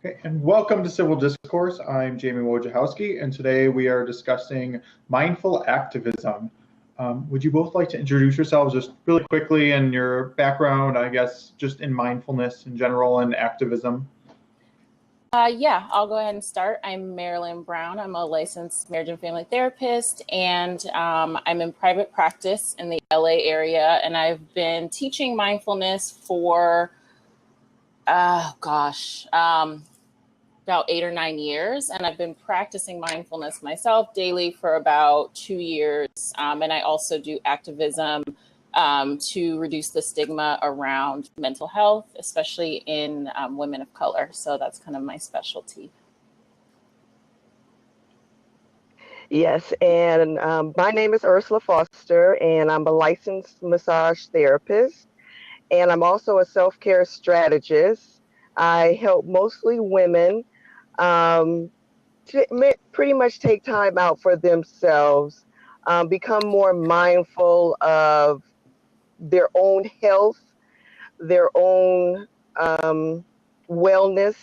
Okay, and welcome to Civil Discourse. I'm Jayme Wojciechowski, and today we are discussing mindful activism. Would you both like to introduce yourselves just really quickly and your background, I guess, just in mindfulness in general and activism? Yeah, I'll go ahead and start. I'm Marilyn Brown. I'm a licensed marriage and family therapist, and I'm in private practice in the LA area, and I've been teaching mindfulness for, about 8 or 9 years, and I've been practicing mindfulness myself daily for about 2 years, and I also do activism to reduce the stigma around mental health, especially in women of color. So that's kind of my specialty. Yes, and my name is Ursula Foster, and I'm a licensed massage therapist, and I'm also a self-care strategist. I help mostly women to pretty much take time out for themselves, become more mindful of their own health, their own wellness,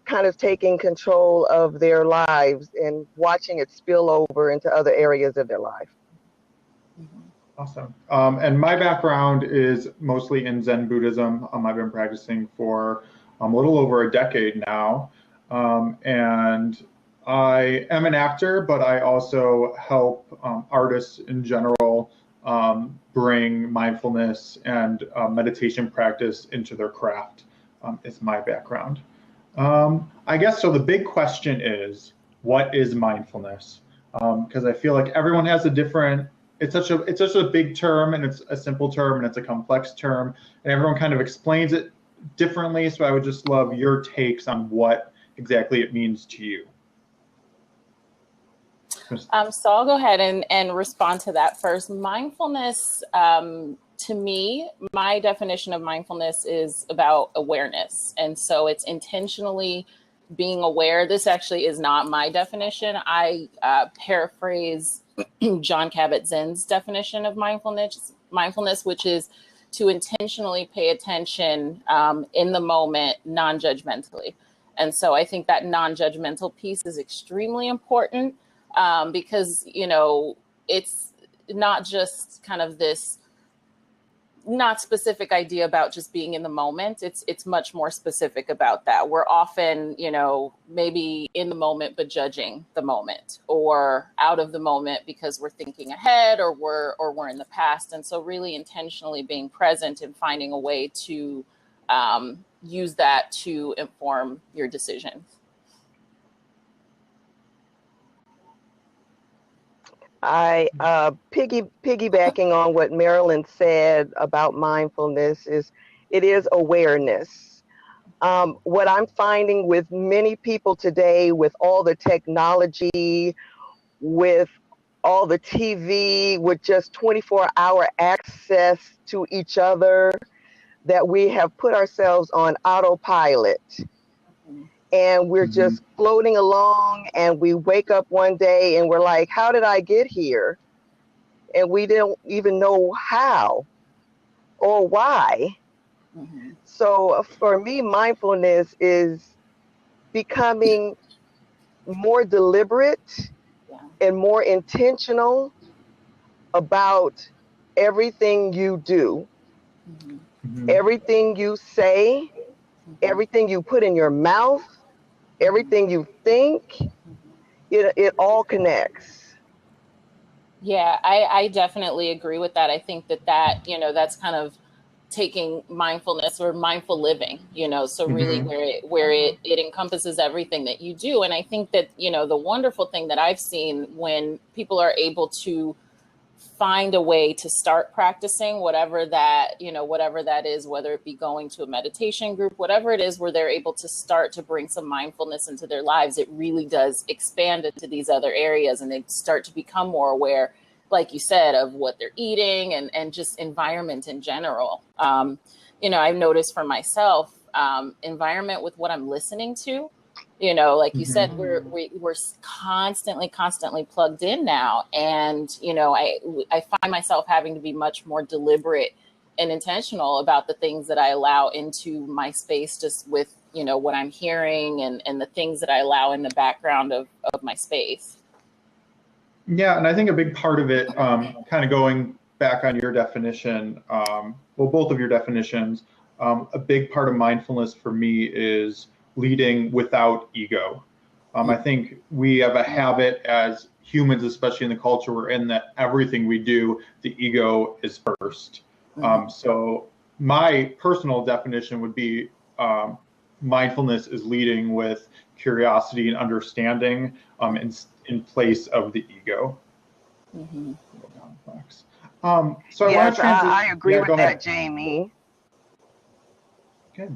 kind of taking control of their lives and watching it spill over into other areas of their life. Awesome. And my background is mostly in Zen Buddhism. I've been practicing for a little over a decade now. And I am an actor, but I also help artists in general bring mindfulness and meditation practice into their craft, is my background. I guess so. The big question is, what is mindfulness? Because I feel like everyone has a different. It's such a big term, and it's a simple term, and it's a complex term, and everyone kind of explains it differently. So I would just love your takes on what exactly it means to you. So I'll go ahead and respond to that first. Mindfulness, to me, my definition of mindfulness is about awareness. And so it's intentionally being aware. This actually is not my definition. I paraphrase Jon Kabat-Zinn's definition of mindfulness, which is to intentionally pay attention in the moment, non-judgmentally. And so I think that non-judgmental piece is extremely important because, it's not just kind of this not specific idea about just being in the moment. It's much more specific about that. We're often, maybe in the moment, but judging the moment, or out of the moment because we're thinking ahead or we're in the past. And so really intentionally being present and finding a way to use that to inform your decisions. I piggybacking on what Marilyn said about mindfulness is it is awareness. What I'm finding with many people today, with all the technology, with all the TV, with just 24-hour access to each other, that we have put ourselves on autopilot. And we're just floating along, and we wake up one day and we're like, how did I get here? And we don't even know how or why. So for me, mindfulness is becoming more deliberate and more intentional about everything you do, everything you say, everything you put in your mouth, everything you think, it all connects. Yeah, I definitely agree with that. I think that that's kind of taking mindfulness or mindful living, so really where it encompasses everything that you do. And I think that, the wonderful thing that I've seen when people are able to find a way to start practicing whatever that is, whether it be going to a meditation group, whatever it is, where they're able to start to bring some mindfulness into their lives, it really does expand into these other areas, and they start to become more aware, like you said, of what they're eating and just environment in general. I've noticed for myself, environment with what I'm listening to. Like you said, we're constantly plugged in now. And, I find myself having to be much more deliberate and intentional about the things that I allow into my space, just with you know, what I'm hearing and the things that I allow in the background of my space. Yeah, and I think a big part of it, kind of going back on your definition, well, both of your definitions, a big part of mindfulness for me is leading without ego. I think we have a habit as humans, especially in the culture we're in, that everything we do, the ego is first. So my personal definition would be mindfulness is leading with curiosity and understanding in place of the ego. Complex. So I want to transition. I agree with that, Jayme. Okay.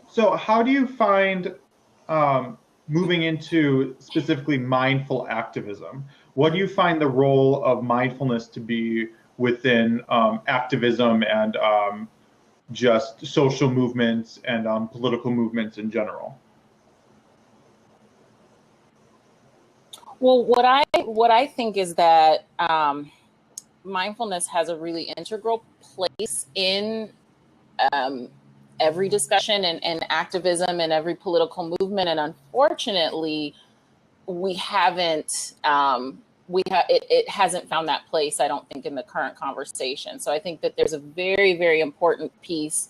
So how do you find moving into specifically mindful activism? What do you find the role of mindfulness to be within activism and just social movements and political movements in general? Well, what I think is that mindfulness has a really integral place in every discussion and activism and every political movement. And unfortunately, we haven't, it hasn't found that place, I don't think, in the current conversation. So I think that there's a very, very important piece,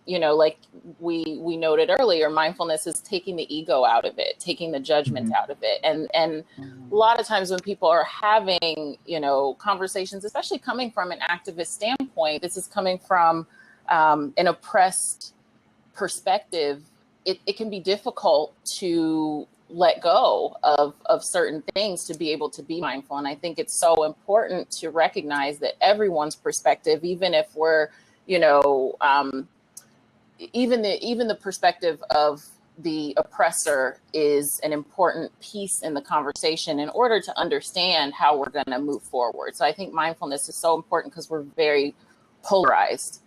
you know, like we noted earlier, mindfulness is taking the ego out of it, taking the judgment out of it. And a lot of times when people are having, you know, conversations, especially coming from an activist standpoint, this is coming from an oppressed perspective, it can be difficult to let go of certain things to be able to be mindful. And I think it's so important to recognize that everyone's perspective, even if we're, you know, even the perspective of the oppressor is an important piece in the conversation in order to understand how we're going to move forward. So I think mindfulness is so important because we're very polarized,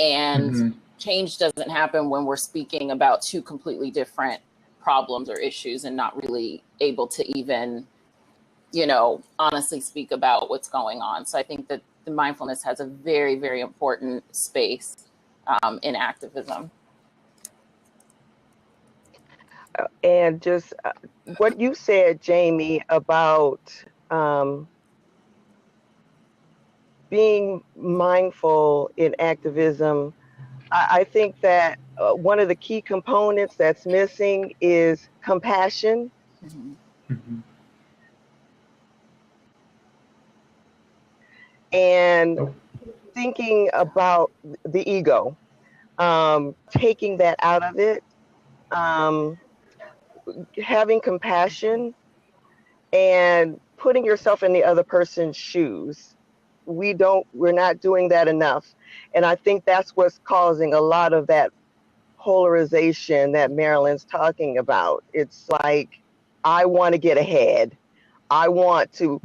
and change doesn't happen when we're speaking about two completely different problems or issues and not really able to even, you know, honestly speak about what's going on. So I think that the mindfulness has a very, very important space in activism. And just what you said, Jayme, about being mindful in activism, I think that one of the key components that's missing is compassion. And thinking about the ego, taking that out of it, having compassion and putting yourself in the other person's shoes. We're not doing that enough. And I think that's what's causing a lot of that polarization that Marilyn's talking about. It's like, I want to get ahead. I want to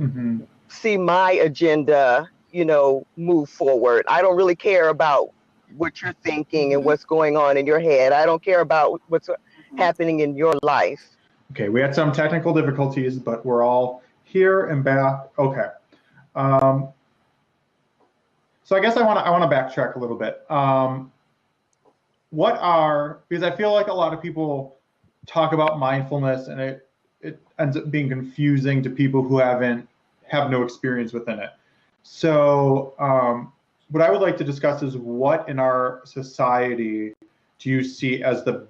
see my agenda, you know, move forward. I don't really care about what you're thinking and what's going on in your head. I don't care about what's happening in your life. Okay, we had some technical difficulties, but we're all here and back. Okay. So I guess I want to backtrack a little bit. Because I feel like a lot of people talk about mindfulness and it ends up being confusing to people who have no experience within it. So what I would like to discuss is, what in our society do you see as the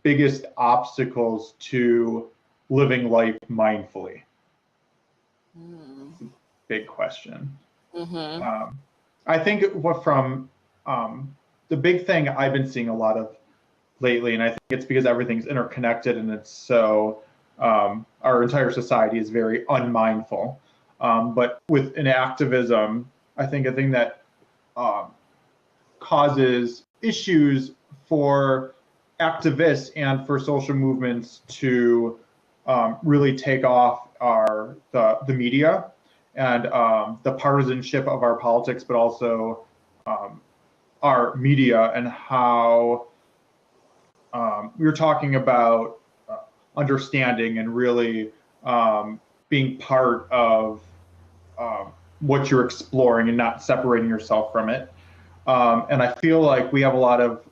biggest obstacles to living life mindfully? Big question. I think from the big thing I've been seeing a lot of lately, and I think it's because everything's interconnected and it's so, our entire society is very unmindful. But within activism, I think a thing that causes issues for activists and for social movements to really take off are the media and the partisanship of our politics, but also our media, and how we were talking about understanding and really being part of what you're exploring and not separating yourself from it. And I feel like we have a lot of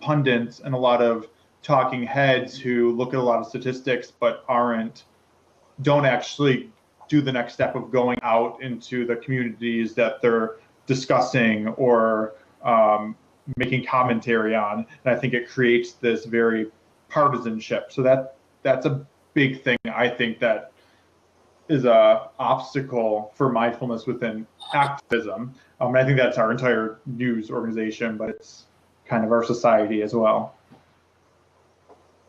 pundits and a lot of talking heads who look at a lot of statistics but don't actually do the next step of going out into the communities that they're discussing or making commentary on. And I think it creates this very partisanship. So that's a big thing, I think, that is a obstacle for mindfulness within activism. And I think that's our entire news organization, but it's kind of our society as well.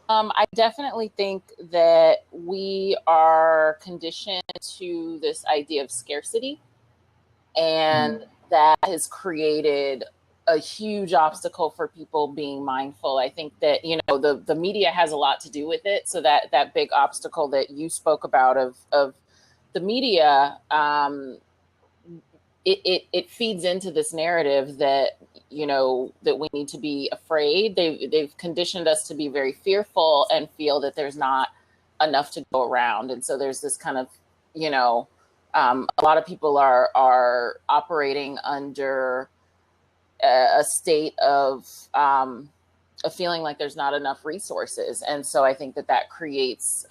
I definitely think that we are conditioned to this idea of scarcity, and that has created a huge obstacle for people being mindful. I think that, you know, the media has a lot to do with it. So that big obstacle that you spoke about of the media, it feeds into this narrative that, you know, that we need to be afraid. They've conditioned us to be very fearful and feel that there's not enough to go around. And so there's this kind of, you know, a lot of people are operating under a state of a feeling like there's not enough resources. And so I think that creates,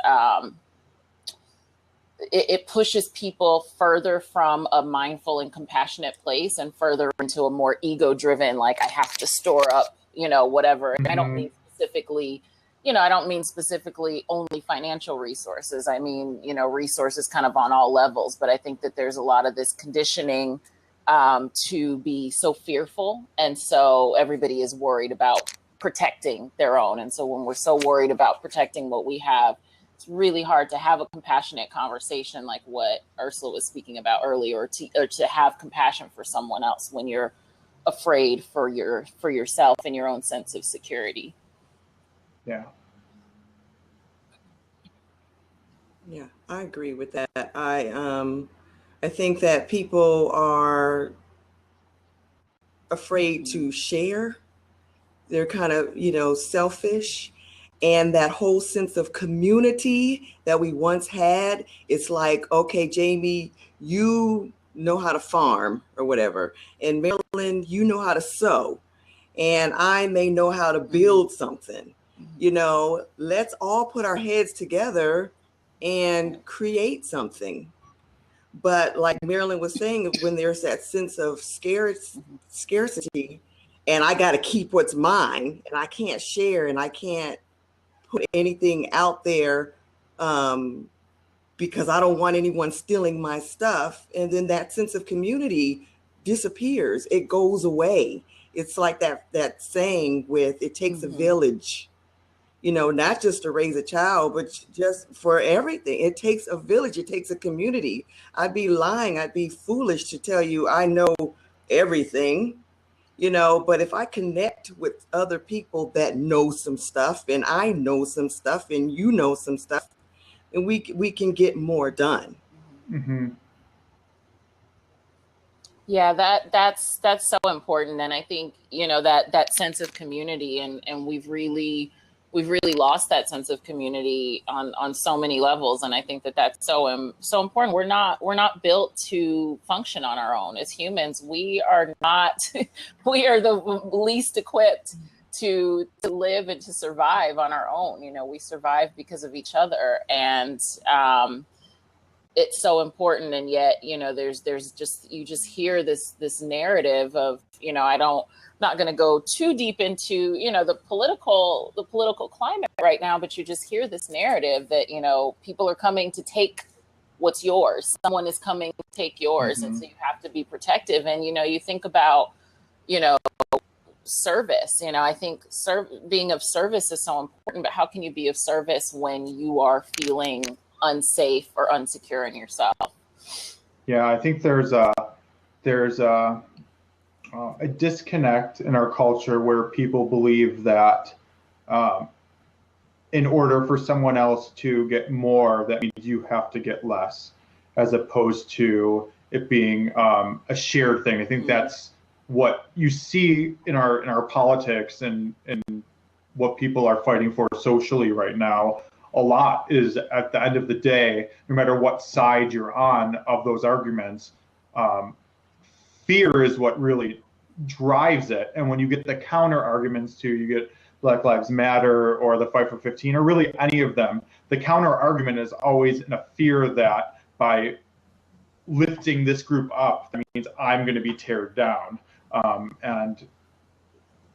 it pushes people further from a mindful and compassionate place and further into a more ego-driven, like I have to store up, you know, whatever. And I don't mean specifically, you know, I don't mean specifically only financial resources. I mean, you know, resources kind of on all levels. But I think that there's a lot of this conditioning to be so fearful. And so everybody is worried about protecting their own. And so when we're so worried about protecting what we have, it's really hard to have a compassionate conversation like what Ursula was speaking about earlier, or to have compassion for someone else when you're afraid for yourself and your own sense of security. Yeah. Yeah, I agree with that. I think that people are afraid to share. They're kind of, you know, selfish. And that whole sense of community that we once had, it's like, okay, Jayme, you know how to farm or whatever. And Marilyn, you know how to sew. And I may know how to build something. You know, let's all put our heads together and create something. But like Marilyn was saying, when there's that sense of scarcity, and I got to keep what's mine, and I can't share, and I can't put anything out there because I don't want anyone stealing my stuff. And then that sense of community disappears. It goes away. It's like that saying with, it takes a village, you know, not just to raise a child, but just for everything. It takes a village. It takes a community. I'd be lying. I'd be foolish to tell you I know everything. You know, but if I connect with other people that know some stuff, and I know some stuff, and you know some stuff, and we can get more done. Mm-hmm. Yeah, that's so important. And I think, you know, that sense of community, and we've really lost that sense of community on so many levels. And I think that's so important. We're not built to function on our own as humans. We are not, we are the least equipped to live and to survive on our own. You know, we survive because of each other. And it's so important. And yet, you know, there's just, you just hear this narrative of, you know, not going to go too deep into, you know, the political climate right now, but you just hear this narrative that, you know, people are coming to take what's yours. Someone is coming to take yours. And so you have to be protective. And, you know, you think about, you know, service, you know, I think being of service is so important, but how can you be of service when you are feeling unsafe or unsecure in yourself? Yeah, I think there's a disconnect in our culture where people believe that in order for someone else to get more, that means you have to get less, as opposed to it being a shared thing. I think that's what you see in our politics and what people are fighting for socially right now. A lot is, at the end of the day, no matter what side you're on of those arguments, fear is what really drives it. And when you get the counter arguments to, you get Black Lives Matter or the Fight for 15 or really any of them, the counter argument is always in a fear that by lifting this group up, that means I'm going to be teared down. And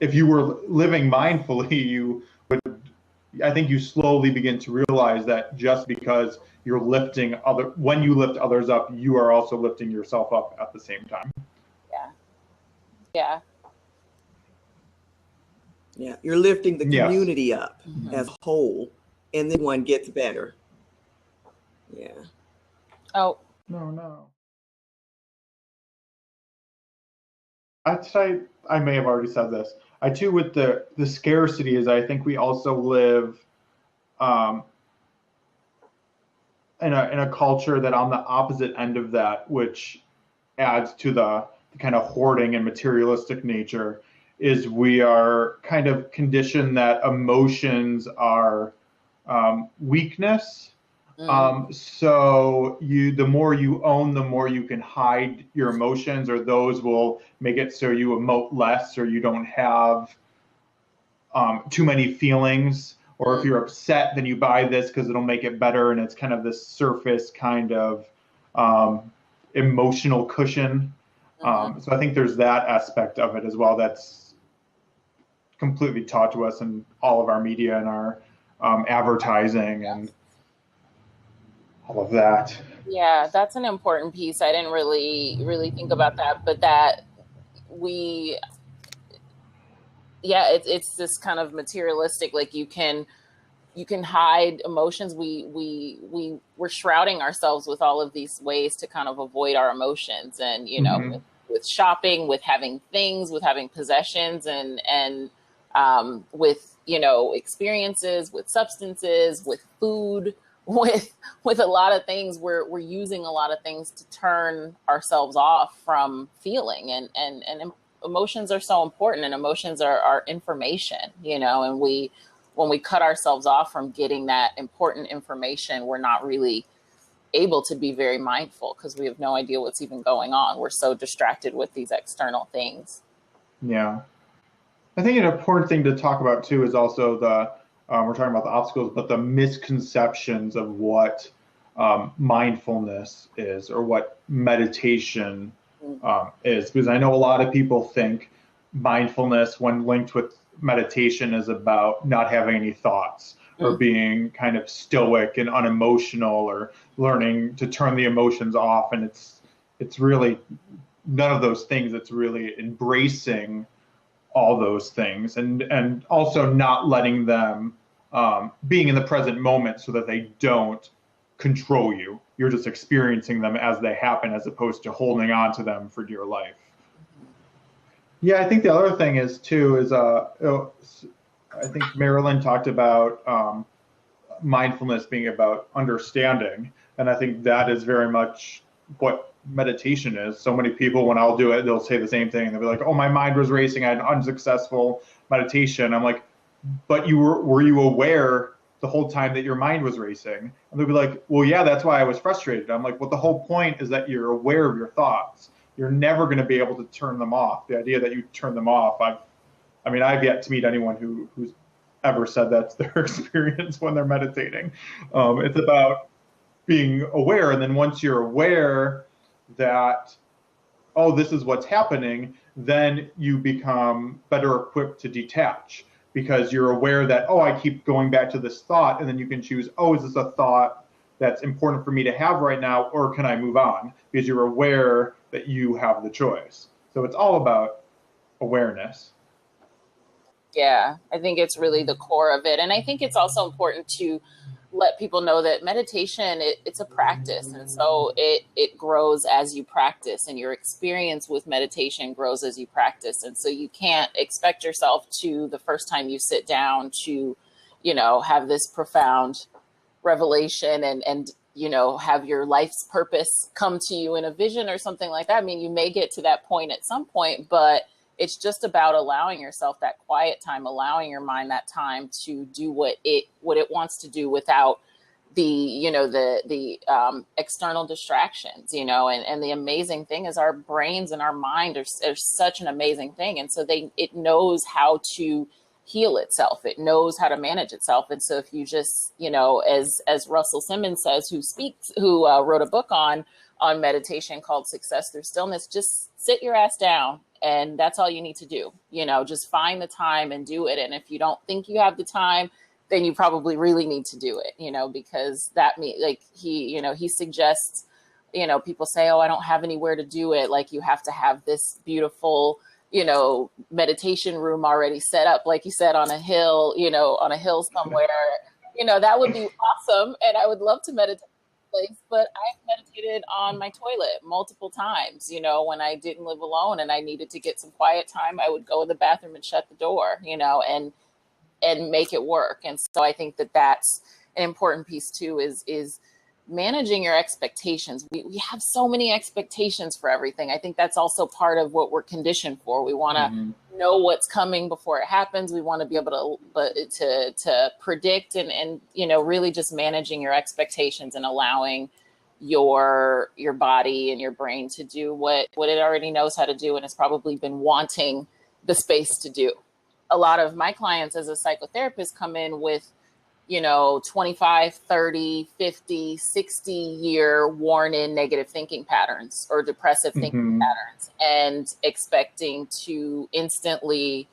if you were living mindfully, you would, I think you slowly begin to realize that just because you're lifting when you lift others up, you are also lifting yourself up at the same time. Yeah. Yeah. Yeah, you're lifting the community up as a whole, and then one gets better. Yeah. Oh. No. I may have already said this. I too, with the scarcity, is I think we also live in a culture that on the opposite end of that, which adds to the kind of hoarding and materialistic nature, is we are kind of conditioned that emotions are weakness. So the more you own, the more you can hide your emotions, or those will make it so you emote less, or you don't have too many feelings. Or if you're upset, then you buy this because it'll make it better, and it's kind of this surface kind of emotional cushion. So I think there's that aspect of it as well that's completely taught to us in all of our media and our advertising and all of that. Yeah, that's an important piece. I didn't really think about that, but that it's this kind of materialistic, like you can hide emotions. We're shrouding ourselves with all of these ways to kind of avoid our emotions, and with shopping, with having things, with having possessions, and with experiences, with substances, with food, with a lot of things. We're using a lot of things to turn ourselves off from feeling, and emotions are so important, and emotions are information, and when we cut ourselves off from getting that important information, we're not really able to be very mindful because we have no idea what's even going on. We're so distracted with these external things. Yeah. I think an important thing to talk about too is also we're talking about the obstacles, but the misconceptions of what mindfulness is, or what meditation is, because I know a lot of people think mindfulness, when linked with meditation, is about not having any thoughts, or being kind of stoic and unemotional, or learning to turn the emotions off. And it's really none of those things. It's really embracing all those things, and also not letting them being in the present moment so that they don't control you. You're just experiencing them as they happen, as opposed to holding on to them for dear life. Yeah, I think the other thing is too is I think Marilyn talked about mindfulness being about understanding, and I think that is very much what meditation is. So many people, when I'll do it, they'll say the same thing. They'll be like, "Oh, my mind was racing. I had an unsuccessful meditation." I'm like, "But were you aware the whole time that your mind was racing?" And they'll be like, "Well, yeah, that's why I was frustrated." I'm like, "Well, the whole point is that you're aware of your thoughts. You're never going to be able to turn them off. The idea that you turn them off, I've yet to meet anyone who's ever said that's their experience when they're meditating. It's about being aware, and then once you're aware that, oh, this is what's happening, then you become better equipped to detach, because you're aware that, oh, I keep going back to this thought, and then you can choose, oh, is this a thought that's important for me to have right now, or can I move on? Because you're aware that you have the choice. So it's all about awareness. Yeah, I think it's really the core of it. And I think it's also important to let people know that meditation, it's a practice. And so it grows as you practice, and your experience with meditation grows as you practice. And so you can't expect yourself to, the first time you sit down, to, have this profound revelation and have your life's purpose come to you in a vision or something like that. I mean, you may get to that point at some point, but it's just about allowing yourself that quiet time, allowing your mind that time to do what it wants to do, without the external distractions, and the amazing thing is our brains and our mind are such an amazing thing. And so it knows how to heal itself. It knows how to manage itself. And so if you just, as Russell Simmons says, who wrote a book on meditation called Success Through Stillness, just sit your ass down. And that's all you need to do. Just find the time and do it. And if you don't think you have the time, then you probably really need to do it, because that he suggests, people say, oh, I don't have anywhere to do it. Like, you have to have this beautiful, meditation room already set up, like you said, on a hill, somewhere, that would be awesome. And I would love to meditate in a place, but I've meditated on my toilet multiple times, when I didn't live alone and I needed to get some quiet time, I would go in the bathroom and shut the door, and make it work. And so I think that that's an important piece too, is managing your expectations. We have so many expectations for everything. I think that's also part of what we're conditioned for. We want to know what's coming before it happens. We want to be able to predict and really just managing your expectations and allowing your body and your brain to do what it already knows how to do and has probably been wanting the space to do. A lot of my clients as a psychotherapist come in with, 25, 30, 50, 60-year worn-in negative thinking patterns or depressive thinking patterns, and expecting to instantly,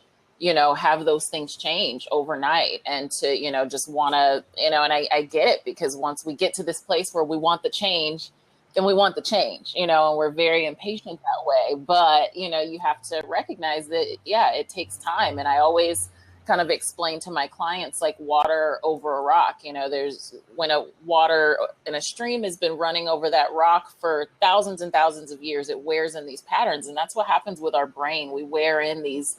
have those things change overnight, and to, just want to, and I get it, because once we get to this place where we want the change, then we want the change, and we're very impatient that way. But, you have to recognize that, yeah, it takes time. And I always kind of explain to my clients, like water over a rock, when a water in a stream has been running over that rock for thousands and thousands of years, it wears in these patterns. And that's what happens with our brain. We wear in these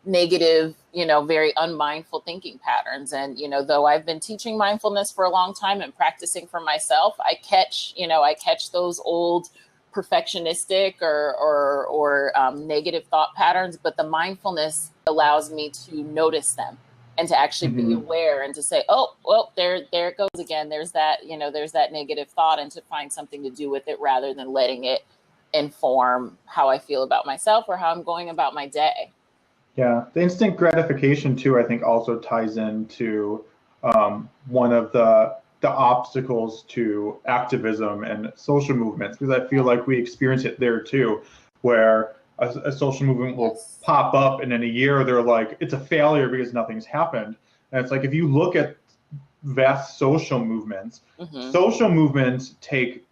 negative, very unmindful thinking patterns. And, though I've been teaching mindfulness for a long time and practicing for myself, I catch those old perfectionistic or negative thought patterns, but the mindfulness allows me to notice them and to actually be aware and to say, oh, well, there it goes again. There's that negative thought, and to find something to do with it rather than letting it inform how I feel about myself or how I'm going about my day. Yeah, the instant gratification too, I think, also ties into one of the obstacles to activism and social movements, because I feel like we experience it there too, where a social movement will pop up and in a year they're like, it's a failure because nothing's happened. And it's like, if you look at vast social movements take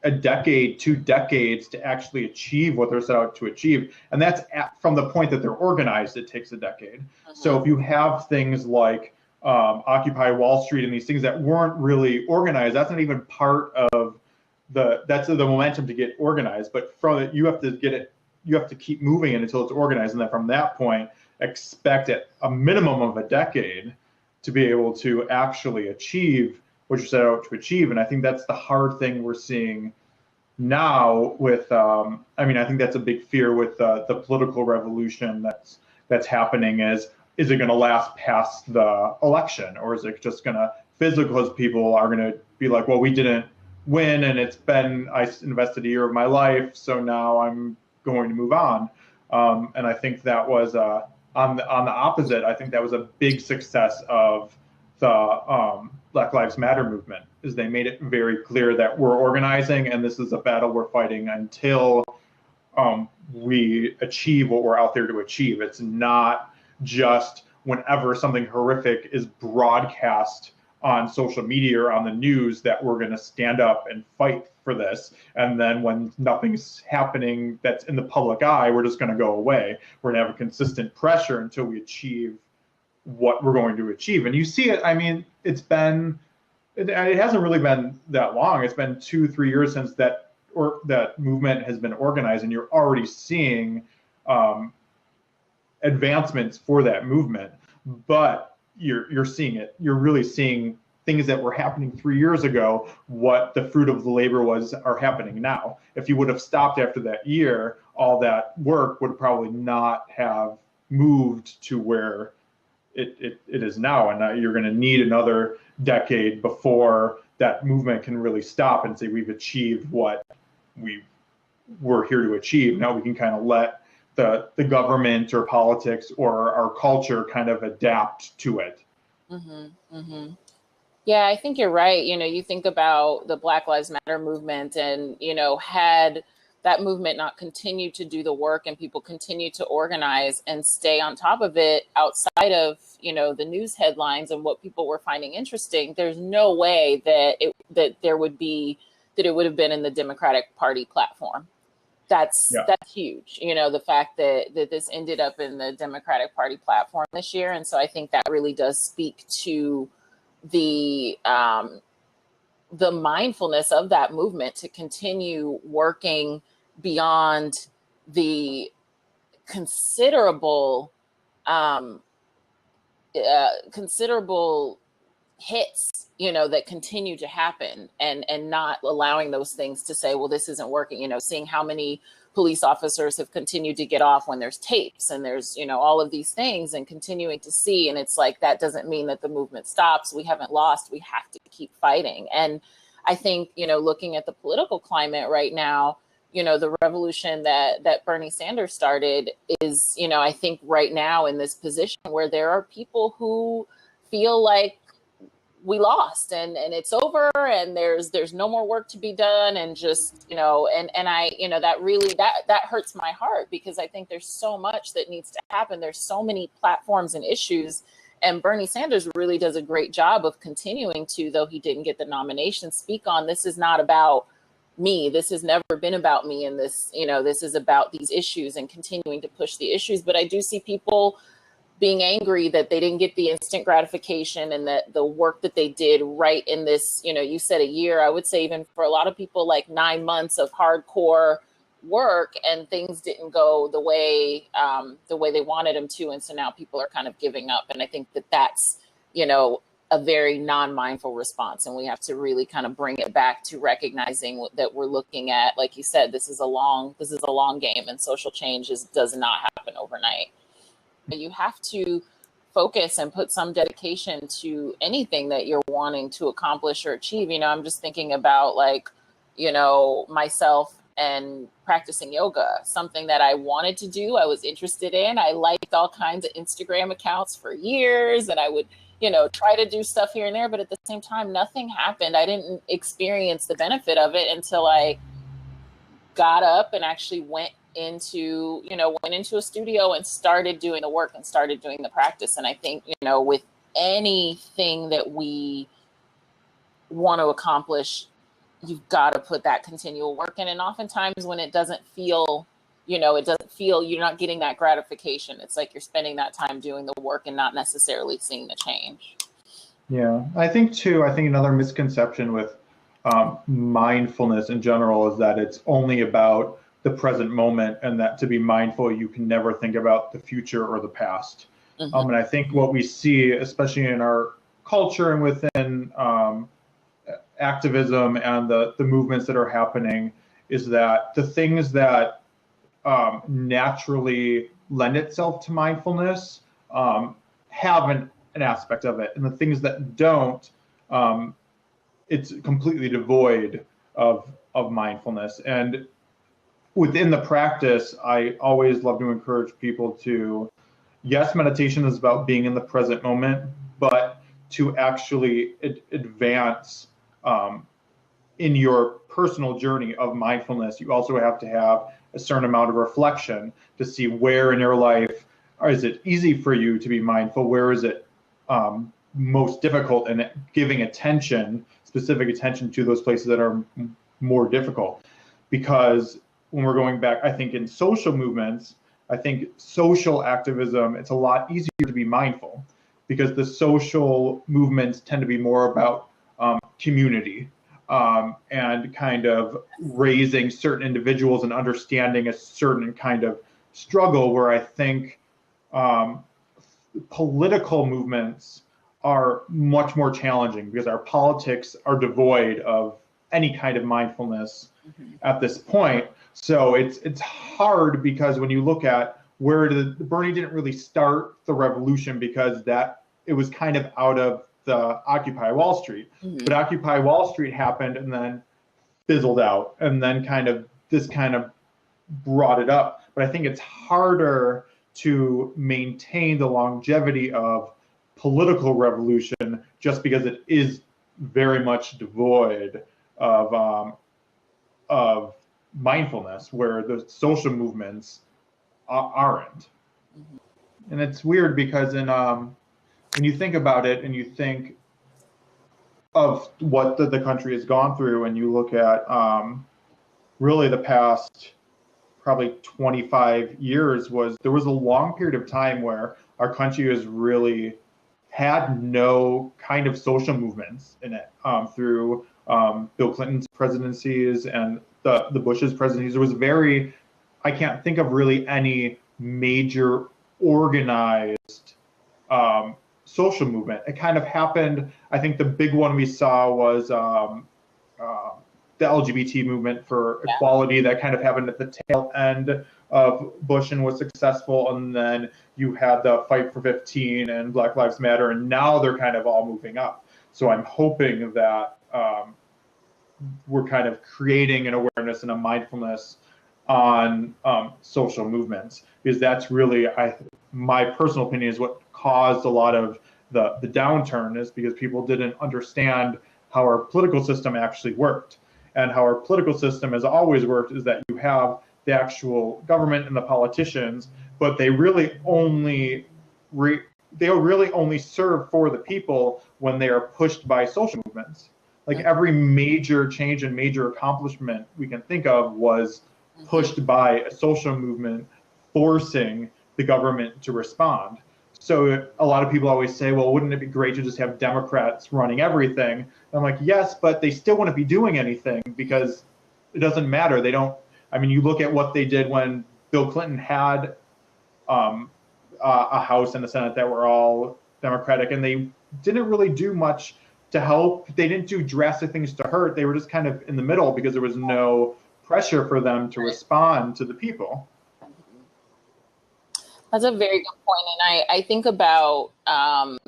a decade, 2 decades to actually achieve what they're set out to achieve. And that's from the point that they're organized, it takes a decade. So if you have things like Occupy Wall Street and these things that weren't really organized, that's not even part of that's the momentum to get organized. But from it, you have to keep moving it until it's organized. And then from that point, expect it a minimum of a decade to be able to actually achieve what you set out to achieve. And I think that's the hard thing we're seeing now with, I think that's a big fear with the political revolution that's happening is it going to last past the election, or is it just going to physical people are going to be like, well, we didn't win and I invested a year of my life, so now I'm going to move on. And I think that was on the opposite. I think that was a big success of the Black Lives Matter movement, is they made it very clear that we're organizing and this is a battle we're fighting until we achieve what we're out there to achieve. It's not just whenever something horrific is broadcast on social media or on the news that we're going to stand up and fight for this. And then when nothing's happening that's in the public eye, we're just going to go away. We're going to have a consistent pressure until we achieve what we're going to achieve. And you see it, it hasn't really been that long. It's been 2-3 years since that movement has been organized, and you're already seeing advancements for that movement. But you're seeing it. You're really seeing things that were happening 3 years ago. What the fruit of the labor are happening now. If you would have stopped after that year, all that work would probably not have moved to where it is now. And you're going to need another decade before that movement can really stop and say we've achieved what we're here to achieve. Now we can kind of let the government or politics or our culture kind of adapt to it. Yeah, I think you're right. You think about the Black Lives Matter movement, and, had that movement not continued to do the work and people continue to organize and stay on top of it outside of, the news headlines and what people were finding interesting, there's no way that it would have been in the Democratic Party platform. That's huge. The fact that this ended up in the Democratic Party platform this year. And so I think that really does speak to the mindfulness of that movement to continue working beyond the considerable hits, that continue to happen, and not allowing those things to say, well, this isn't working, seeing how many police officers have continued to get off when there's tapes and there's, all of these things, and continuing to see. And it's like, that doesn't mean that the movement stops. We haven't lost. We have to keep fighting. And I think, looking at the political climate right now, the revolution that Bernie Sanders started is, I think right now in this position where there are people who feel like we lost and it's over and there's no more work to be done, and just, and I, that really, that hurts my heart, because I think there's so much that needs to happen. There's so many platforms and issues, and Bernie Sanders really does a great job of continuing to, though he didn't get the nomination, speak on, this is not about me. This has never been about me. And this, this is about these issues, and continuing to push the issues. But I do see people being angry that they didn't get the instant gratification, and that the work that they did right in this, you said a year, I would say even for a lot of people, like 9 months of hardcore work, and things didn't go the way they wanted them to. And so now people are kind of giving up. And I think that that's, a very non-mindful response. And we have to really kind of bring it back to recognizing that we're looking at, like you said, this is a long game, and social change does not happen overnight. You have to focus and put some dedication to anything that you're wanting to accomplish or achieve. I'm just thinking about, like, myself and practicing yoga, something that I wanted to do, I was interested in. I liked all kinds of Instagram accounts for years, and I would, try to do stuff here and there, but at the same time, nothing happened. I didn't experience the benefit of it until I got up and actually went into a studio and started doing the work and started doing the practice. And I think, with anything that we want to accomplish, you've got to put that continual work in. And oftentimes when it doesn't feel, you're not getting that gratification. It's like you're spending that time doing the work and not necessarily seeing the change. Yeah, I think another misconception with mindfulness in general is that it's only about the present moment, and that to be mindful, you can never think about the future or the past. And I think what we see, especially in our culture and within activism and the movements that are happening, is that the things that naturally lend itself to mindfulness have an aspect of it, and the things that don't, it's completely devoid of mindfulness. And within the practice, I always love to encourage people to, yes, meditation is about being in the present moment, but to actually advance in your personal journey of mindfulness, you also have to have a certain amount of reflection to see where in your life is it easy for you to be mindful, where is it most difficult, and giving specific attention to those places that are more difficult. Because when we're going back, I think in social movements, I think social activism, it's a lot easier to be mindful, because the social movements tend to be more about community and kind of raising certain individuals and understanding a certain kind of struggle, where I think political movements are much more challenging, because our politics are devoid of any kind of mindfulness at this point. So it's hard, because when you look at where Bernie didn't really start the revolution, because it was kind of out of the Occupy Wall Street. But Occupy Wall Street happened and then fizzled out, and then this kind of brought it up. But I think it's harder to maintain the longevity of political revolution just because it is very much devoid of mindfulness, where the social movements aren't. And it's weird because when you think about it and you think of what the country has gone through, and you look at really the past probably 25 years, there was a long period of time where our country has really had no kind of social movements in it through Bill Clinton's presidencies and the Bush's presidencies. It was I can't think of really any major organized social movement. It kind of happened. I think the big one we saw was the LGBT movement for equality that kind of happened at the tail end of Bush and was successful. And then you had the Fight for 15 and Black Lives Matter, and now they're kind of all moving up. So I'm hoping that we're kind of creating an awareness and a mindfulness on social movements, because that's really, my personal opinion, is what caused a lot of the downturn, is because people didn't understand how our political system actually worked. And how our political system has always worked is that you have the actual government and the politicians, but they really only serve for the people when they are pushed by social movements. Like every major change and major accomplishment we can think of was pushed by a social movement forcing the government to respond. So a lot of people always say, well, wouldn't it be great to just have Democrats running everything? And I'm like, yes, but they still wouldn't be doing anything, because it doesn't matter. They don't, you look at what they did when Bill Clinton had a House and a Senate that were all Democratic, and they didn't really do much to help. They didn't do drastic things to hurt. They were just kind of in the middle because there was no pressure for them to respond to the people. That's a very good point. And I think about, I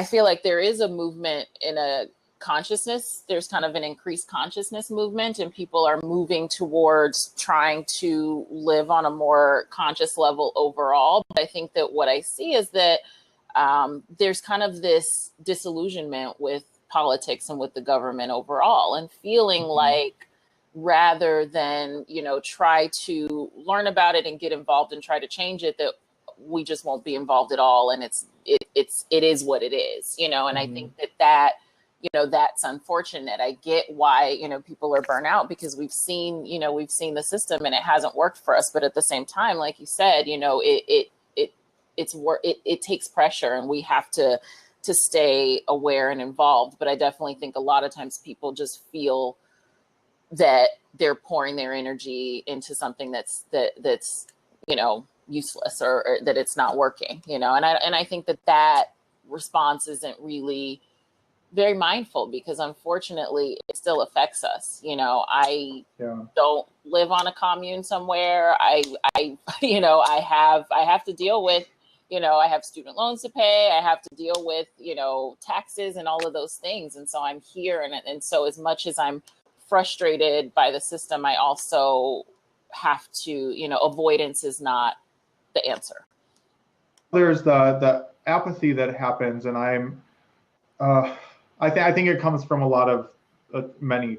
feel like there is a movement in a consciousness. There's kind of an increased consciousness movement, and people are moving towards trying to live on a more conscious level overall. But I think that what I see is that there's kind of this disillusionment with politics and with the government overall, and feeling like, rather than, try to learn about it and get involved and try to change it, that we just won't be involved at all. And it is what it is, and I think that that's unfortunate. I get why, people are burnt out, because we've seen the system and it hasn't worked for us. But at the same time, like you said, it takes pressure, and we have to stay aware and involved. But I definitely think a lot of times people just feel that they're pouring their energy into something that's useless, or that it's not working, and I think that response isn't really very mindful, because unfortunately it still affects us. I don't live on a commune somewhere. I have to deal with, I have student loans to pay. I have to deal with, taxes and all of those things. And so I'm here. And so as much as I'm frustrated by the system, I also have to, avoidance is not the answer. There's the apathy that happens, and I think it comes from a lot of many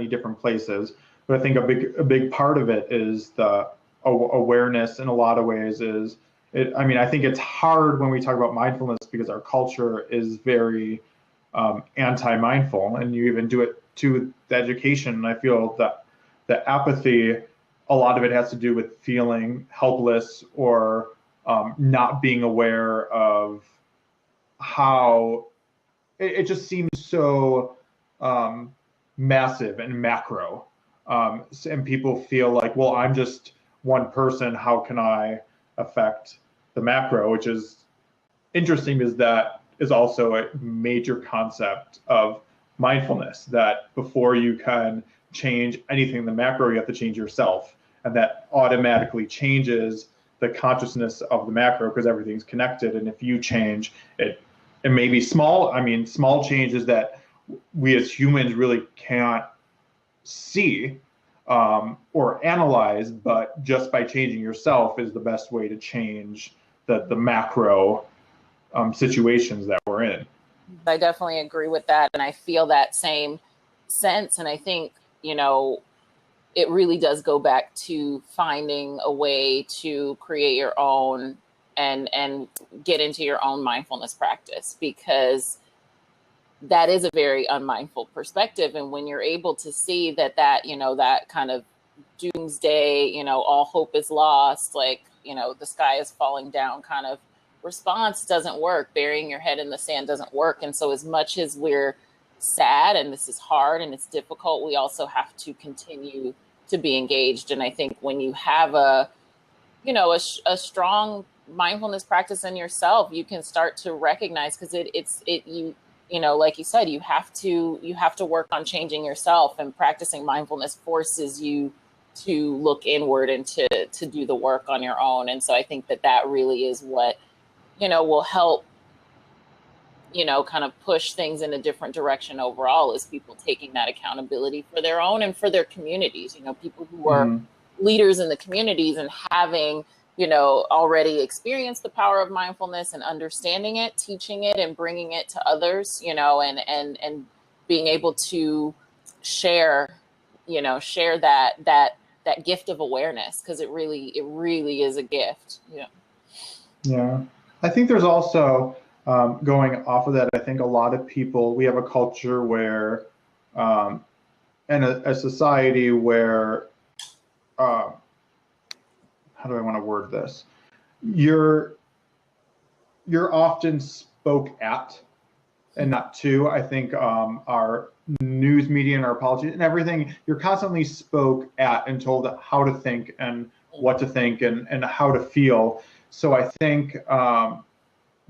different places. But I think a big part of it is the awareness. In a lot of ways, I think it's hard when we talk about mindfulness, because our culture is very anti-mindful, and you even do it to the education. And I feel that the apathy, a lot of it has to do with feeling helpless, or not being aware of how it just seems so massive and macro. And people feel like, well, I'm just one person. How can I affect the macro? Which is interesting, because that is also a major concept of mindfulness, that before you can change anything in the macro, you have to change yourself. And that automatically changes the consciousness of the macro, because everything's connected. And if you change it, it may be small. I mean, small changes that we as humans really can't see or analyze, but just by changing yourself is the best way to change the macro situations that we're in. I definitely agree with that. And I feel that same sense. And I think, you know, it really does go back to finding a way to create your own and get into your own mindfulness practice, because that is a very unmindful perspective. And when you're able to see that, you know, that kind of doomsday, you know, all hope is lost, like, you know, the sky is falling down kind of response doesn't work. Burying your head in the sand doesn't work. And so as much as we're sad and this is hard and it's difficult, we also have to continue to be engaged. And I think when you have a strong mindfulness practice in yourself, you can start to recognize, because you know, like you said, you have to work on changing yourself, and practicing mindfulness forces you to look inward and to do the work on your own. And so I think that really is what, you know, will help, you know, kind of push things in a different direction overall, is people taking that accountability for their own and for their communities, you know, people who are leaders in the communities and having, you know, already experienced the power of mindfulness and understanding it, teaching it and bringing it to others, you know, and being able to share that gift of awareness, because it really is a gift. Yeah. Yeah. I think there's also, going off of that, I think a lot of people, we have a culture where, and a society where, how do I want to word this? You're often spoke at and not to. I think our news media and our politics and everything, you're constantly spoke at and told how to think and what to think and how to feel. So I think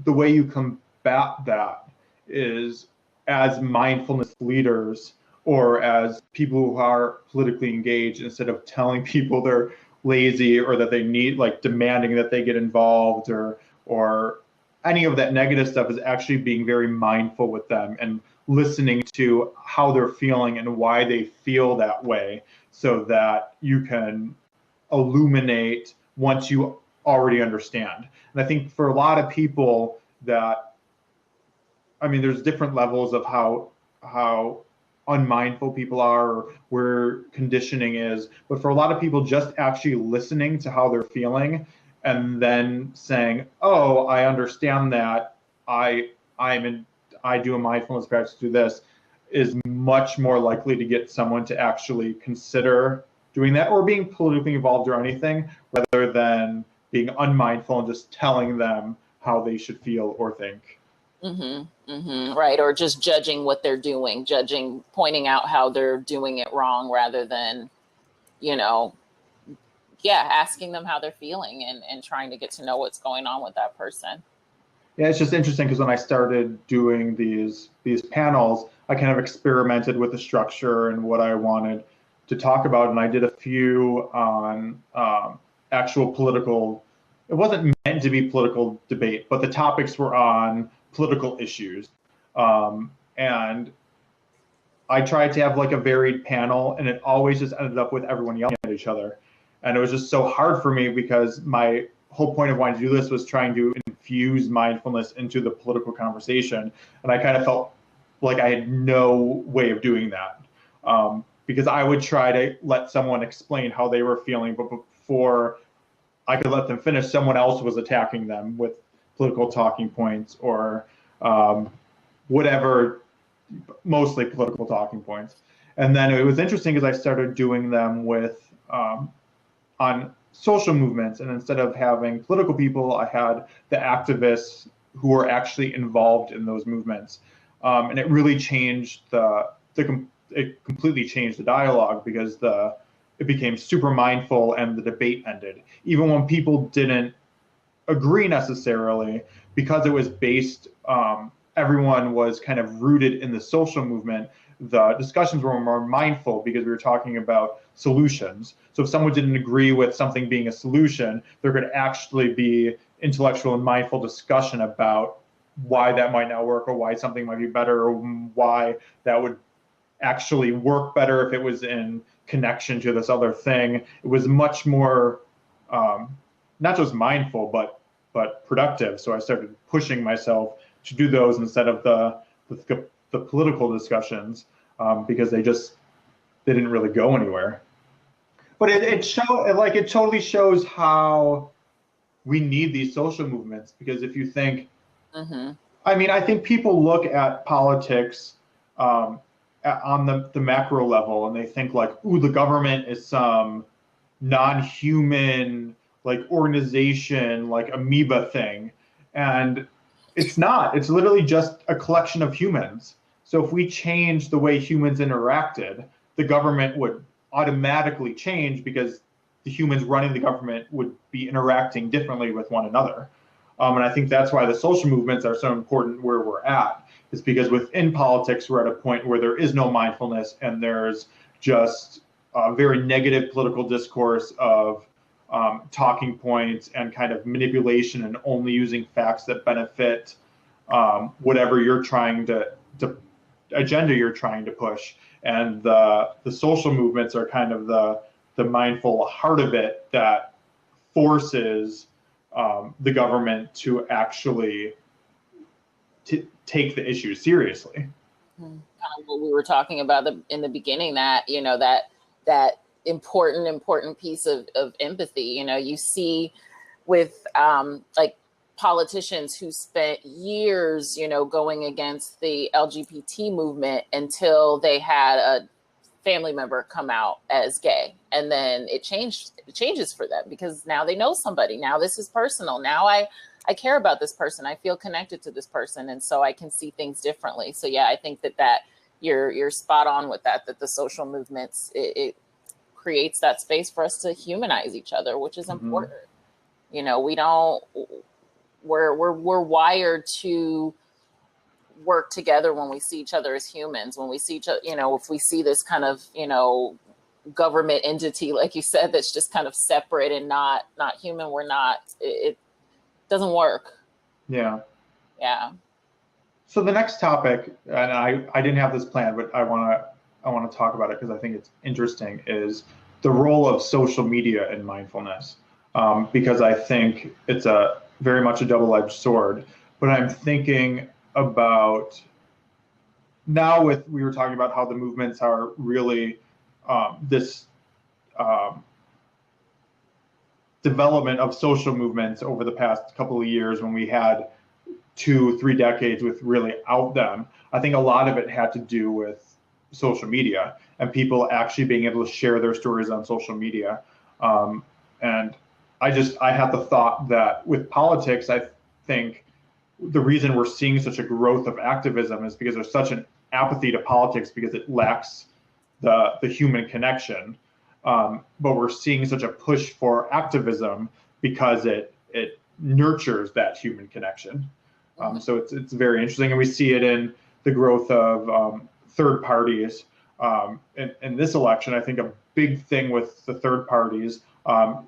the way you combat that is, as mindfulness leaders or as people who are politically engaged, instead of telling people they're lazy or that they need, like demanding that they get involved or any of that negative stuff, is actually being very mindful with them and listening to how they're feeling and why they feel that way, so that you can illuminate once you already understand. And I think for a lot of people that, I mean, there's different levels of how unmindful people are or where conditioning is, but for a lot of people, just actually listening to how they're feeling and then saying, oh, I understand that, I do a mindfulness practice, do this, is much more likely to get someone to actually consider doing that or being politically involved or anything, rather than being unmindful and just telling them how they should feel or think. Right. Or just judging what they're doing, pointing out how they're doing it wrong, rather than, you know, asking them how they're feeling and trying to get to know what's going on with that person. Yeah, it's just interesting because when I started doing these panels, I kind of experimented with the structure and what I wanted to talk about, and I did a few on actual political. It wasn't meant to be political debate, but the topics were on political issues, and I tried to have like a varied panel, and it always just ended up with everyone yelling at each other, and it was just so hard for me because my whole point of wanting to do this was trying to infuse mindfulness into the political conversation, and I kind of felt like I had no way of doing that, because I would try to let someone explain how they were feeling, but before I could let them finish, someone else was attacking them with political talking points or whatever, mostly political talking points. And then it was interesting because I started doing them with on social movements, and instead of having political people, I had the activists who were actually involved in those movements, and it really changed it completely changed the dialogue, because it became super mindful and the debate ended, even when people didn't agree necessarily, because it was based, everyone was kind of rooted in the social movement. the discussions were more mindful because we were talking about solutions. So if someone didn't agree with something being a solution, there could actually be intellectual and mindful discussion about why that might not work, or why something might be better, or why that would actually work better if it was in connection to this other thing. It was much more not just mindful, but productive. So I started pushing myself to do those instead of the political discussions, because they didn't really go anywhere. But it totally shows how we need these social movements, because if you think, I mean, I think people look at politics on the macro level, and they think like, ooh, the government is some non-human like organization, like amoeba thing. And it's not. It's literally just a collection of humans. So if we change the way humans interacted, the government would automatically change, because the humans running the government would be interacting differently with one another. And I think that's why the social movements are so important where we're at, is because within politics, we're at a point where there is no mindfulness, and there's just a very negative political discourse of talking points and kind of manipulation, and only using facts that benefit whatever you're trying to agenda you're trying to push. And the social movements are kind of the mindful heart of it, that forces the government to actually take the issue seriously. Kind of what we were talking about in the beginning, that, you know, that important piece of empathy. You know, you see with like politicians who spent years, you know, going against the LGBT movement until they had a family member come out as gay, and then it changes for them, because now they know somebody. Now this is personal. Now I care about this person. I feel connected to this person, and so I can see things differently. So yeah, I think that you're spot on with that the social movements, it creates that space for us to humanize each other, which is important. You know, we're wired to work together when we see each other as humans. When we see each other, you know, if we see this kind of, you know, government entity, like you said, that's just kind of separate and not human, it doesn't work. Yeah. So the next topic, and I didn't have this planned, but I want to talk about it because I think it's interesting, is the role of social media in mindfulness, because I think it's very much a double-edged sword. But I'm thinking about now, we were talking about how the movements are really this development of social movements over the past couple of years, when we had 2-3 decades without them. I think a lot of it had to do with social media and people actually being able to share their stories on social media. And I had the thought that with politics, I think the reason we're seeing such a growth of activism is because there's such an apathy to politics, because it lacks the human connection. But we're seeing such a push for activism because it nurtures that human connection. So it's very interesting, and we see it in the growth of third parties. In this election, I think a big thing with the third parties, a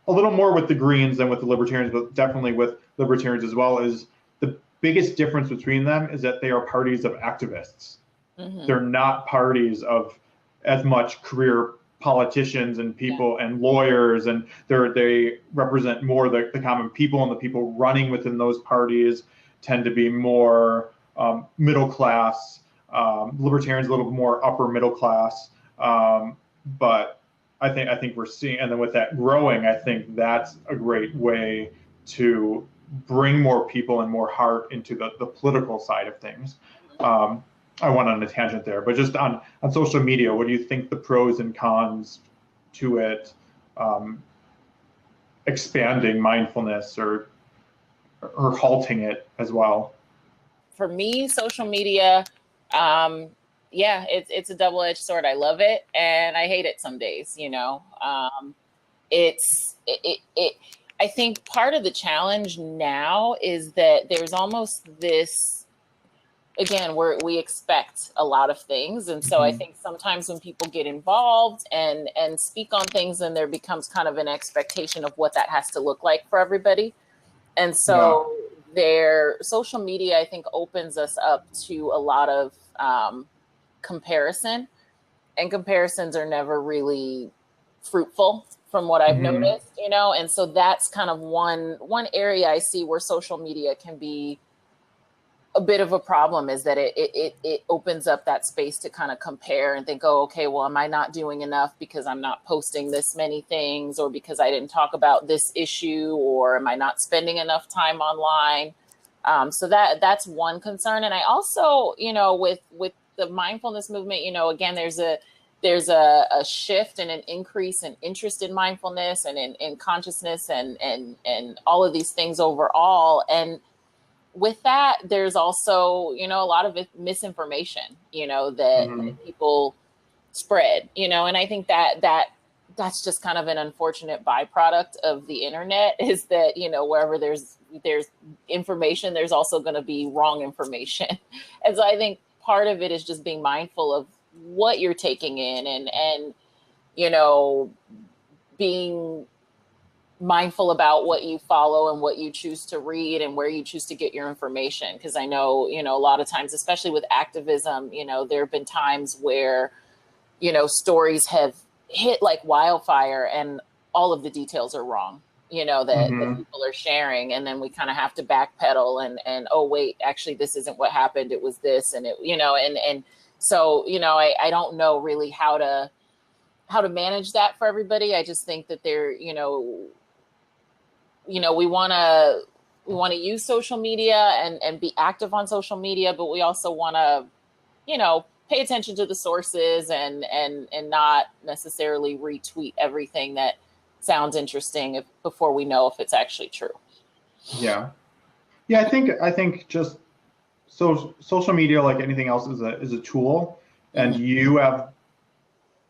little more with the Greens than with the Libertarians, but definitely with Libertarians as well, is the biggest difference between them is that they are parties of activists. They're not parties of as much career politicians and people and lawyers, and they represent more the common people, and the people running within those parties tend to be more middle class. Libertarians a little more upper middle class, but I think we're seeing, and then with that growing, I think that's a great way to bring more people and more heart into the political side of things. I went on a tangent there, but just on social media, what do you think the pros and cons to it, expanding mindfulness or halting it as well? For me, social media, it's a double-edged sword. I love it and I hate it some days, you know. I think part of the challenge now is that there's almost this, again, we expect a lot of things. And so I think sometimes when people get involved and speak on things, then there becomes kind of an expectation of what that has to look like for everybody. And so their social media, I think, opens us up to a lot of comparison, and comparisons are never really fruitful from what I've noticed, you know? And so that's kind of one area I see where social media can be a bit of a problem, is that it opens up that space to kind of compare and think, oh, okay, well, am I not doing enough because I'm not posting this many things, or because I didn't talk about this issue, or am I not spending enough time online? So that's one concern. And I also, you know, with the mindfulness movement, you know, again, there's a shift and an increase in interest in mindfulness and in consciousness and all of these things overall. And with that, there's also, you know, a lot of misinformation, you know, that people spread, you know, and I think that's just kind of an unfortunate byproduct of the internet, is that, you know, wherever there's information, there's also going to be wrong information. And so I think part of it is just being mindful of what you're taking in, and, you know, being mindful about what you follow and what you choose to read and where you choose to get your information. Because I know, you know, a lot of times, especially with activism, you know, there have been times where, you know, stories have hit like wildfire and all of the details are wrong, you know, that people are sharing. And then we kind of have to backpedal and, oh, wait, actually, this isn't what happened. It was this. And it, you know, and so, you know, I don't know really how to manage that for everybody. I just think that they're, you know, we want to use social media and be active on social media, but we also want to, you know, pay attention to the sources and not necessarily retweet everything that sounds interesting before we know if it's actually true. Yeah. I think just social media, like anything else, is a tool, and you have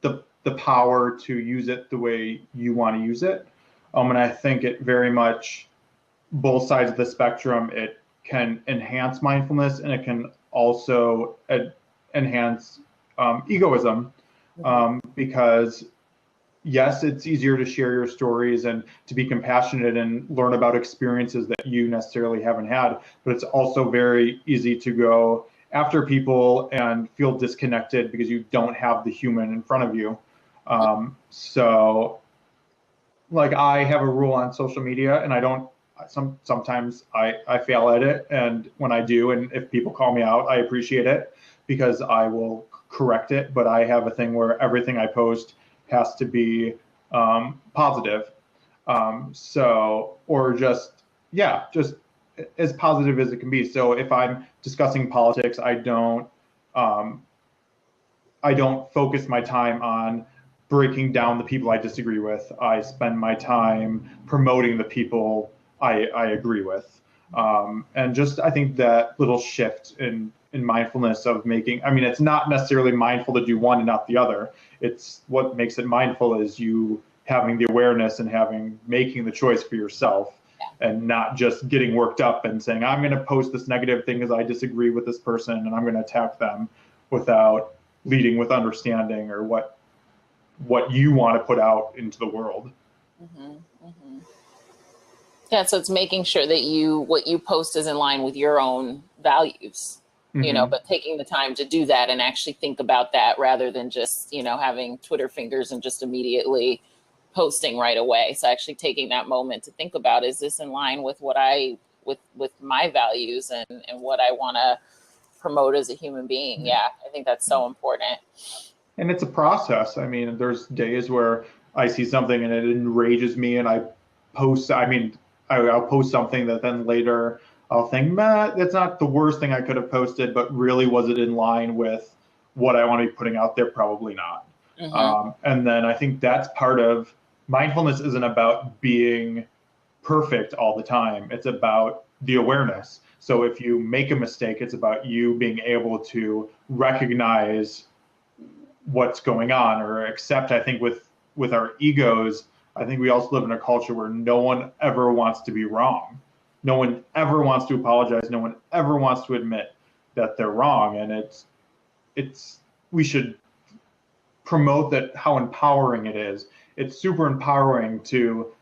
the power to use it the way you want to use it. And I think it very much, both sides of the spectrum, it can enhance mindfulness, and it can also enhance egoism, because yes, it's easier to share your stories and to be compassionate and learn about experiences that you necessarily haven't had, but it's also very easy to go after people and feel disconnected because you don't have the human in front of you. So like, I have a rule on social media, and I don't, sometimes I fail at it. And when I do, and if people call me out, I appreciate it, because I will correct it. But I have a thing where everything I post has to be positive. Or just as positive as it can be. So if I'm discussing politics, I don't focus my time on breaking down the people I disagree with. I spend my time promoting the people I agree with. And just, I think that little shift in mindfulness of making, I mean, it's not necessarily mindful to do one and not the other. It's what makes it mindful is you having the awareness and making the choice for yourself, and not just getting worked up and saying, I'm going to post this negative thing because I disagree with this person and I'm going to attack them, without leading with understanding or what you want to put out into the world. Yeah, so it's making sure that what you post is in line with your own values, you know, but taking the time to do that and actually think about that, rather than just, you know, having Twitter fingers and just immediately posting right away. So actually taking that moment to think about, is this in line with what with my values and what I want to promote as a human being? Yeah, I think that's so important. And it's a process. I mean, there's days where I see something and it enrages me, and I'll post something that then later I'll think, that's not the worst thing I could have posted, but really, was it in line with what I want to be putting out there? Probably not. And then I think that's part of mindfulness. Isn't about being perfect all the time. It's about the awareness. So if you make a mistake, it's about you being able to recognize what's going on, or accept. I think with our egos, I think we also live in a culture where no one ever wants to be wrong. No one ever wants to apologize. No one ever wants to admit that they're wrong. And we should promote that, how empowering it is. It's super empowering to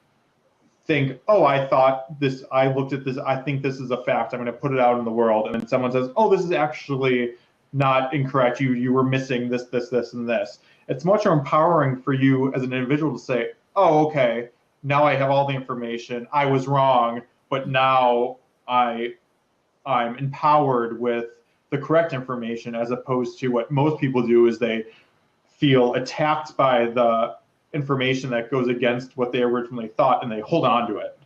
think, oh, I thought this, I looked at this, I think this is a fact, I'm going to put it out in the world, and then someone says, oh, this is actually not incorrect, you were missing this, and this. It's much more empowering for you as an individual to say, oh, okay, now I have all the information, I was wrong, but now I'm empowered with the correct information, as opposed to what most people do is they feel attacked by the information that goes against what they originally thought, and they hold on to it.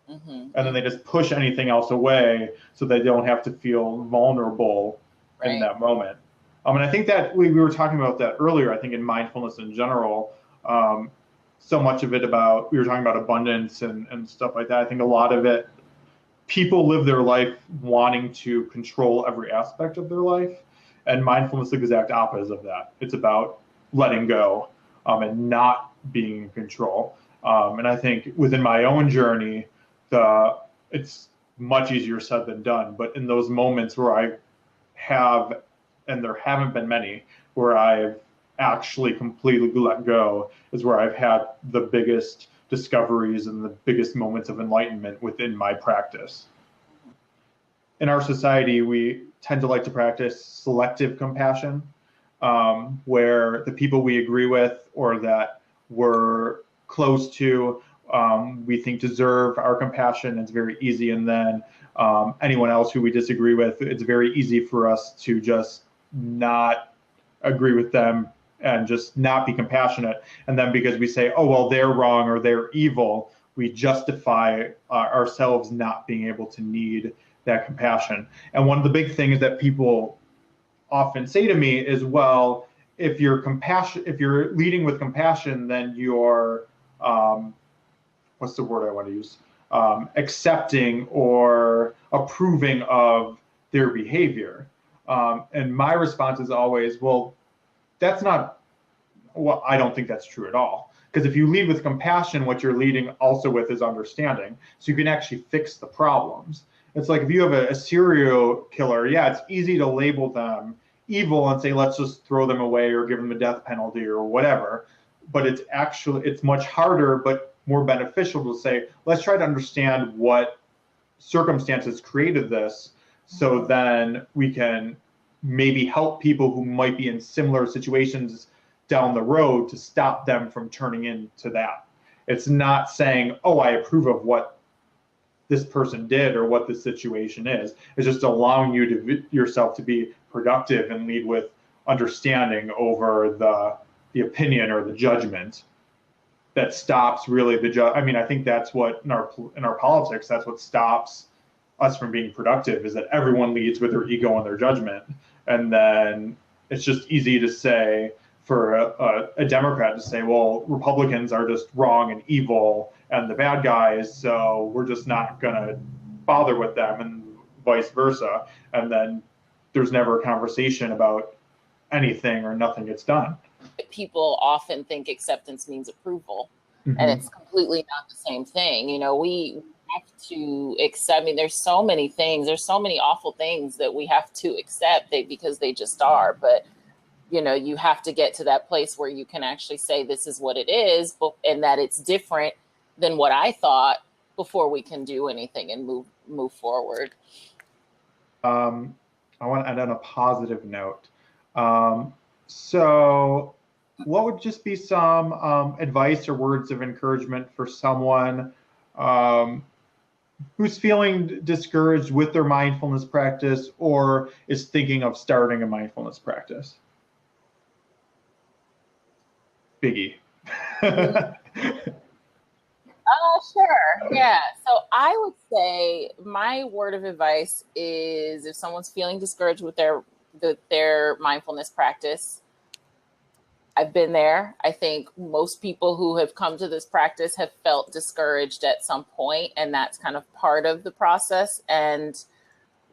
And then they just push anything else away so they don't have to feel vulnerable in that moment. And I think that we were talking about that earlier, I think in mindfulness in general, so much of it about, we were talking about abundance and stuff like that. I think a lot of it, people live their life wanting to control every aspect of their life, and mindfulness is the exact opposite of that. It's about letting go and not being in control. And I think within my own journey, it's much easier said than done. But in those moments where I have, and there haven't been many, where I've actually completely let go, is where I've had the biggest discoveries and the biggest moments of enlightenment within my practice. In our society, we tend to like to practice selective compassion, where the people we agree with or that we're close to, we think deserve our compassion. It's very easy. And then anyone else who we disagree with, it's very easy for us to just not agree with them and just not be compassionate. And then because we say, oh, well, they're wrong or they're evil, we justify ourselves not being able to need that compassion. And one of the big things that people often say to me is, well, if you're leading with compassion, then you're, what's the word I want to use? Accepting or approving of their behavior. And my response is always, well, that's not, well, I don't think that's true at all. Because if you lead with compassion, what you're leading also with is understanding. So you can actually fix the problems. It's like if you have a serial killer, yeah, it's easy to label them evil and say, let's just throw them away or give them a death penalty or whatever. But it's much harder, but more beneficial to say, let's try to understand what circumstances created this, so then we can maybe help people who might be in similar situations down the road to stop them from turning into that. It's not saying, oh, I approve of what this person did or what the situation is. It's just allowing yourself to be productive and lead with understanding over the opinion or the judgment that stops really I think that's what in our politics, that's what stops us from being productive, is that everyone leads with their ego and their judgment. And then it's just easy to say, for a Democrat to say, well, Republicans are just wrong and evil and the bad guys, so we're just not going to bother with them, and vice versa. And then there's never a conversation about anything, or nothing gets done. People often think acceptance means approval, and it's completely not the same thing. You know, we have to accept, I mean, there's so many awful things that we have to accept because they just are. But you know, you have to get to that place where you can actually say, this is what it is, and that it's different than what I thought, before we can do anything and move forward. I want to end on a positive note. So what would just be some advice or words of encouragement for someone who's feeling discouraged with their mindfulness practice, or is thinking of starting a mindfulness practice? Biggie. Sure. Yeah. So I would say my word of advice is, if someone's feeling discouraged with their mindfulness practice, I've been there. I think most people who have come to this practice have felt discouraged at some point, and that's kind of part of the process. And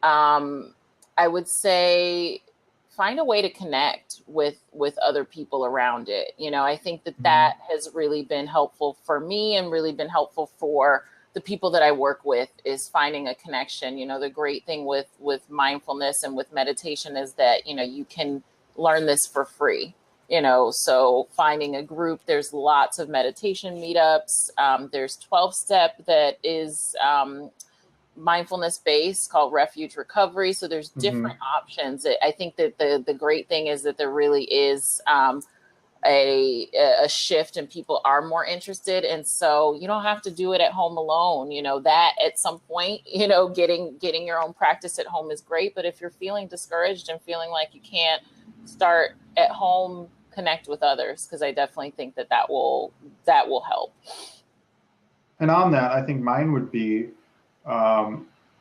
I would say, find a way to connect with other people around it. You know, I think that has really been helpful for me, and really been helpful for the people that I work with is finding a connection. You know, the great thing with mindfulness and with meditation is that, you know, you can learn this for free, you know, so finding a group, there's lots of meditation meetups. There's 12-step that is mindfulness based called Refuge Recovery. So there's different options. I think that the great thing is that there really is a shift and people are more interested. And so you don't have to do it at home alone. You know, that at some point, you know, getting your own practice at home is great. But if you're feeling discouraged and feeling like you can't start at home, connect with others, because I definitely think that will help. And on that, I think mine would be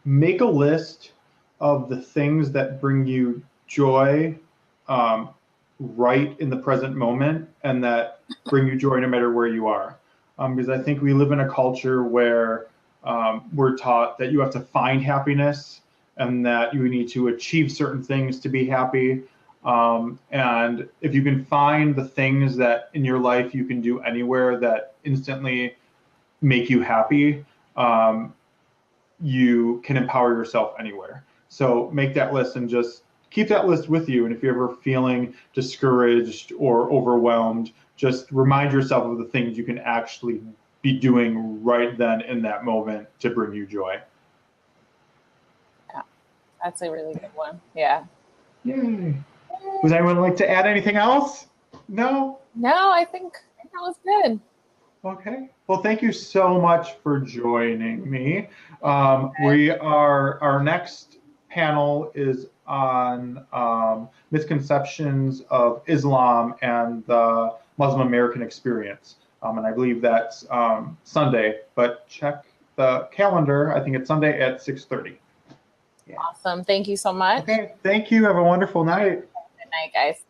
make a list of the things that bring you joy right in the present moment and that bring you joy no matter where you are. Because I think we live in a culture where we're taught that you have to find happiness and that you need to achieve certain things to be happy. And if you can find the things that in your life you can do anywhere that instantly make you happy, you can empower yourself anywhere. So make that list and just keep that list with you. And if you're ever feeling discouraged or overwhelmed, just remind yourself of the things you can actually be doing right then in that moment to bring you joy. Yeah, that's a really good one. Yeah. Yay. Would anyone like to add anything else? No? No, I think that was good. Okay. Well, thank you so much for joining me. Our next panel is on misconceptions of Islam and the Muslim American experience. And I believe that's Sunday, but check the calendar. I think it's Sunday at 6:30. Yeah. Awesome. Thank you so much. Okay. Thank you. Have a wonderful night. Good night, guys.